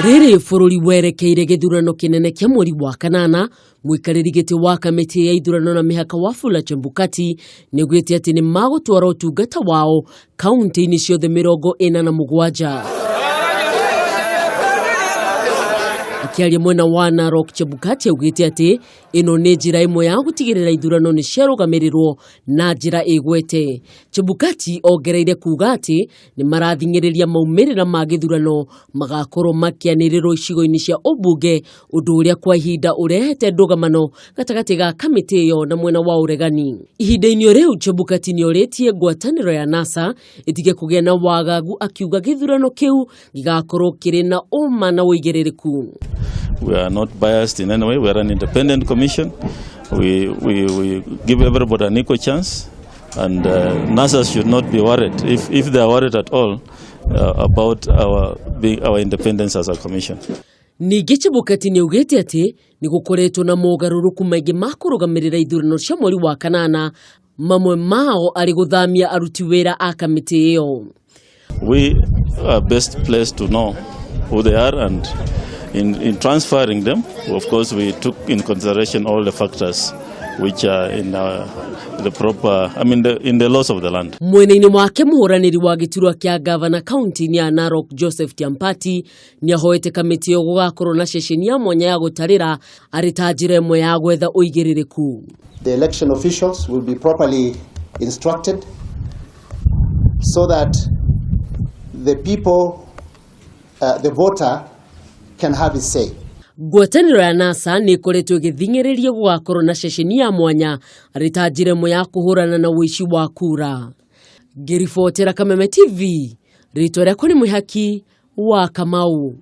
Riri bururi werekeire githurano kinene kia mweri wa kanana, Muikariri giti wa Kamiti ya ithurano na mihaka Wafula Chebukati niaugite ati ni magutwara utungata wao kaunti-ini cioothe mirongo ina na mugwanja. Akiaria mwena wa Narok, Chebukati augite ati ino ni njira imwe ya gutigirira ithurano ni ciarugamirirwo na njira igwete. Chebukati ongereire kuuga ati ni marathingiriria maumirira ma githurano magakorwo makianirirwo icigo-ini cia ubunge, undu uria kwa ihinda urehete ndugamano gatagati ga kamiti iyo na mwena wa uregani. Ihinda-ini riu Chebukati ni oritie ngwataniro ya NASA itige kugia na wagagu, akiuga githurano kiu gigakorwo kiri na uma na uigiririku. We are not biased in any way. We are an independent commission. We give everybody an equal chance, and NASA should not be worried, if they are worried at all, about our independence as a commission. Ningi Chebukati niaugite ati ni gukoretwo na mogaruruku maingi ma kurugamirira ithurano cia mweri wa kanana, mamwe mao ari guthamia aruti wira a kamiti iyo. We are best placed to know who they are, and in transferring them, of course, we took in consideration all the factors which are in the proper, in the laws of the land. Mwena-ini mwake muhuraniri wa giturwa kia gavana kaunti-ini ya Narok Joseph Tiampati ni ahoete kamiti yo gugakorwo na ceceni ya mwanya ya gutarira ari ta njira imwe ya gwetha uigiririku. The election officials will be properly instructed so that the people, the voter, can have his say. Ngwataniro ya NASA ni ikoretwo igithingiriria gugakorwo na ceceni ya mwanya ari ta njira imwe ya kuhurana na wici wa kura. Ngiribotera Kameme TV, ritwa riakwa ni Mwihaki wa Kamau.